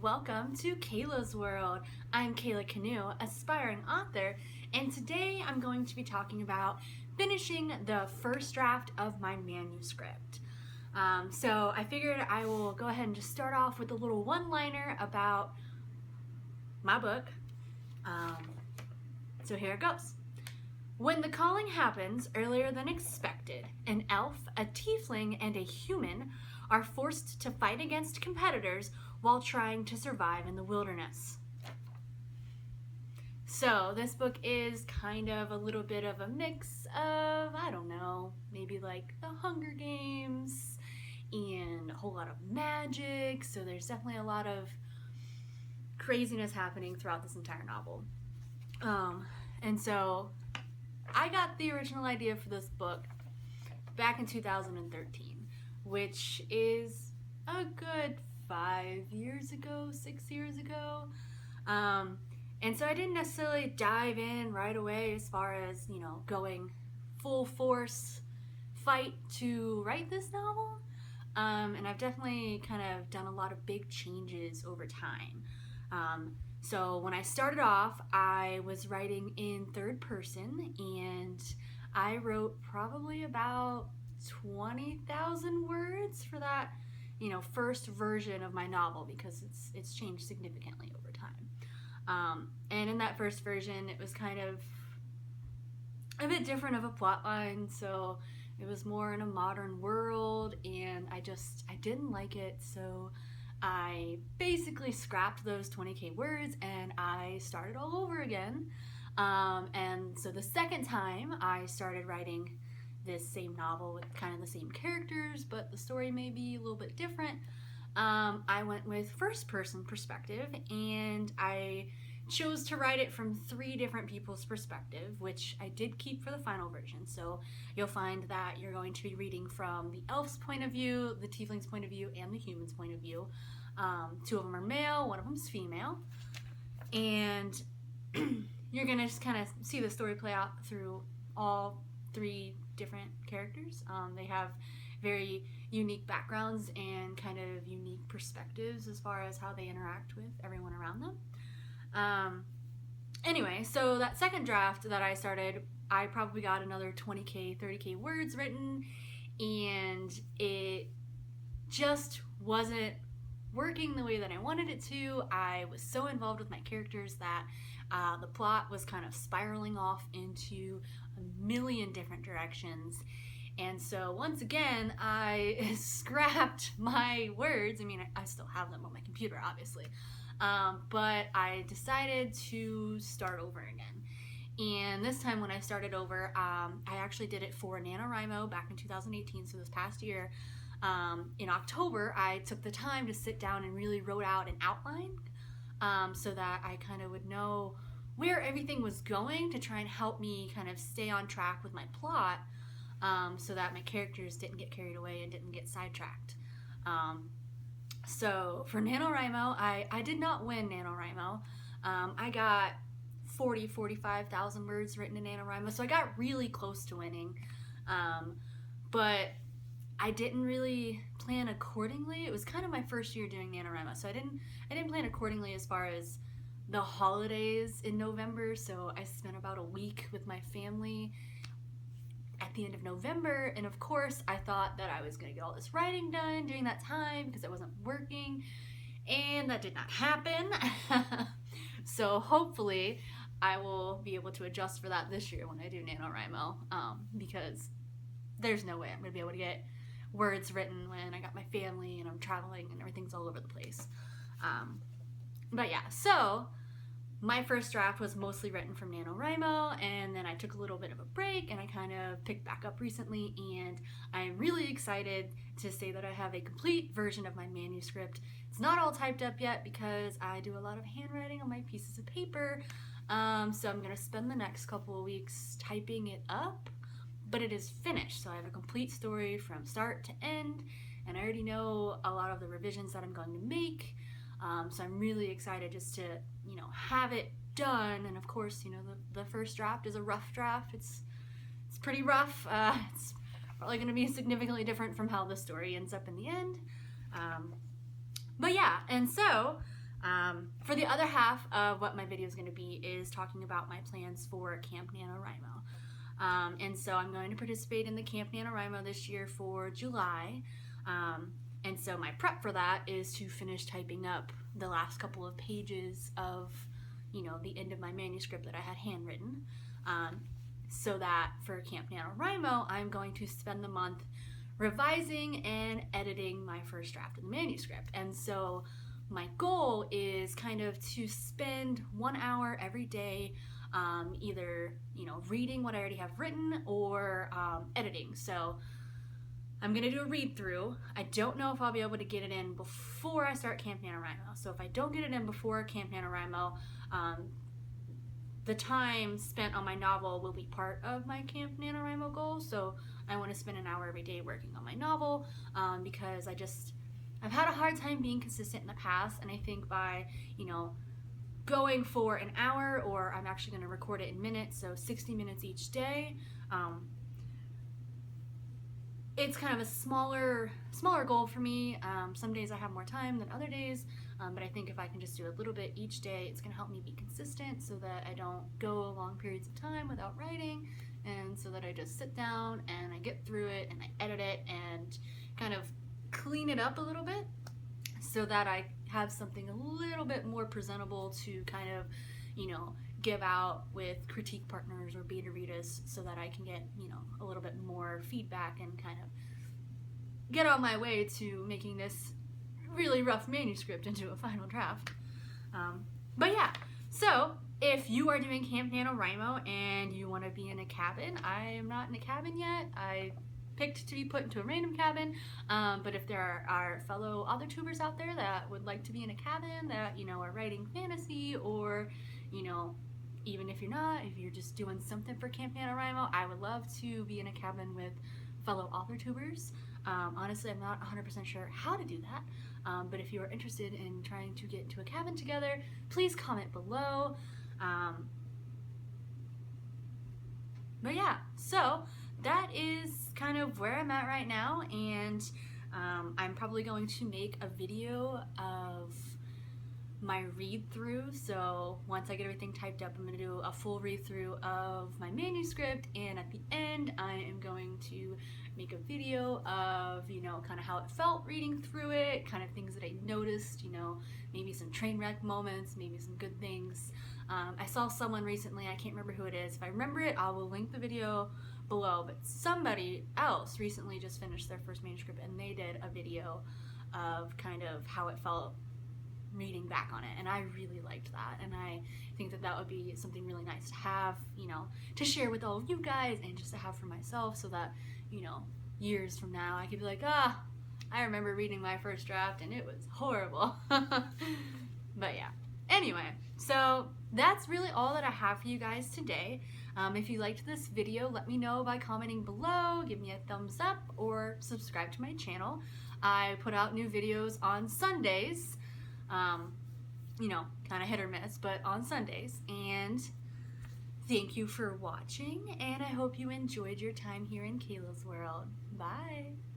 welcome to Kayla's World. I'm Kayla Canoe, aspiring author, and today I'm going to be talking about finishing the first draft of my manuscript. So I figured I will go ahead and just start off with a little one-liner about my book. So here it goes. When the calling happens earlier than expected, an elf, a tiefling, and a human are forced to fight against competitors while trying to survive in the wilderness. So this book is kind of a little bit of a mix of, I don't know, maybe like the Hunger Games and a whole lot of magic. So there's definitely a lot of craziness happening throughout this entire novel. And so I got the original idea for this book back in 2013, which is a good 6 years ago. And so I didn't necessarily dive in right away as far as, going full force fight to write this novel. And I've definitely kind of done a lot of big changes over time. So when I started off, I was writing in third person, and I wrote probably about 20,000 words for that, first version of my novel, because it's changed significantly over time. And in that first version, it was kind of a bit different of a plot line, so it was more in a modern world, and I didn't like it, so I basically scrapped those 20k words and I started all over again. And so the second time I started writing this same novel with kind of the same characters, but the story may be a little bit different, I went with first person perspective, and I chose to write it from 3 different people's perspective, which I did keep for the final version. So you'll find that you're going to be reading from the elf's point of view, the tiefling's point of view, and the human's point of view. 2 of them are male, 1 of them's female, and you're gonna just kind of see the story play out through all 3 different characters. They have very unique backgrounds and kind of unique perspectives as far as how they interact with everyone around them. Anyway, so that second draft that I started, I probably got another 20k, 30k words written, and it just wasn't working the way that I wanted it to. I was so involved with my characters that the plot was kind of spiraling off into a million different directions. And so once again, I scrapped my words. I mean, I still have them on my computer, obviously. But I decided to start over again. And this time when I started over, I actually did it for Nanowrimo back in 2018, so this past year. In October, I took the time to sit down and really wrote out an outline, so that I kind of would know where everything was going to try and help me kind of stay on track with my plot, so that my characters didn't get carried away and didn't get sidetracked. So for Nanowrimo, I did not win Nanowrimo. I got 45,000 words written in Nanowrimo, so I got really close to winning, but I didn't really plan accordingly. It was kind of my first year doing Nanowrimo, so I didn't plan accordingly as far as the holidays in November. So I spent about a week with my family at the end of November, and of course I thought that I was going to get all this writing done during that time because I wasn't working, and that did not happen. So hopefully I will be able to adjust for that this year when I do NaNoWriMo, because there's no way I'm going to be able to get words written when I got my family and I'm traveling and everything's all over the place. But yeah, so my first draft was mostly written from NaNoWriMo, and then I took a little bit of a break and I kind of picked back up recently, and I'm really excited to say that I have a complete version of my manuscript. It's not all typed up yet because I do a lot of handwriting on my pieces of paper, so I'm going to spend the next couple of weeks typing it up, but it is finished, so I have a complete story from start to end, and I already know a lot of the revisions that I'm going to make. So I'm really excited just to, have it done. And of course, the first draft is a rough draft. It's pretty rough. It's probably going to be significantly different from how the story ends up in the end. But yeah, and so For the other half of what my video is going to be is talking about my plans for Camp Nanowrimo. And so I'm going to participate in the Camp Nanowrimo this year for July. And so my prep for that is to finish typing up the last couple of pages of, the end of my manuscript that I had handwritten. So that for Camp NaNoWriMo, I'm going to spend the month revising and editing my first draft of the manuscript. And so my goal is kind of to spend 1 hour every day either, reading what I already have written or editing. So I'm going to do a read through. I don't know if I'll be able to get it in before I start Camp NaNoWriMo. So if I don't get it in before Camp NaNoWriMo, the time spent on my novel will be part of my Camp NaNoWriMo goal. So I want to spend an hour every day working on my novel because I've had a hard time being consistent in the past, and I think by, going for an hour, or I'm actually going to record it in minutes, so 60 minutes each day, it's kind of a smaller goal for me. Some days I have more time than other days, but I think if I can just do a little bit each day, it's going to help me be consistent so that I don't go long periods of time without writing, and so that I just sit down and I get through it and I edit it and kind of clean it up a little bit so that I have something a little bit more presentable to kind of, give out with critique partners or beta readers so that I can get, a little bit more feedback and kind of get on my way to making this really rough manuscript into a final draft. But yeah, so if you are doing Camp NaNoWriMo and you want to be in a cabin, I am not in a cabin yet. I picked to be put into a random cabin, but if there are fellow author-tubers out there that would like to be in a cabin that, are writing fantasy, or, even if you're not, if you're just doing something for Camp NaNoWriMo, I would love to be in a cabin with fellow author-tubers. Honestly, I'm not 100% sure how to do that, but if you are interested in trying to get into a cabin together, please comment below. But yeah, so that is kind of where I'm at right now, and I'm probably going to make a video of my read-through. So once I get everything typed up, I'm going to do a full read-through of my manuscript, and at the end I am going to make a video of, kind of how it felt reading through it, kind of things that I noticed, maybe some train wreck moments, maybe some good things. I saw someone recently, I can't remember who it is. If I remember it, I will link the video below, but somebody else recently just finished their first manuscript and they did a video of kind of how it felt reading back on it, and I really liked that, and I think that that would be something really nice to have, to share with all of you guys, and just to have for myself, so that, years from now I could be like, I remember reading my first draft and it was horrible. But yeah, anyway, so that's really all that I have for you guys today. If you liked this video, let me know by commenting below, give me a thumbs up, or subscribe to my channel. I put out new videos on Sundays, kind of hit or miss, but on Sundays. And thank you for watching, and I hope you enjoyed your time here in Kayla's World. Bye!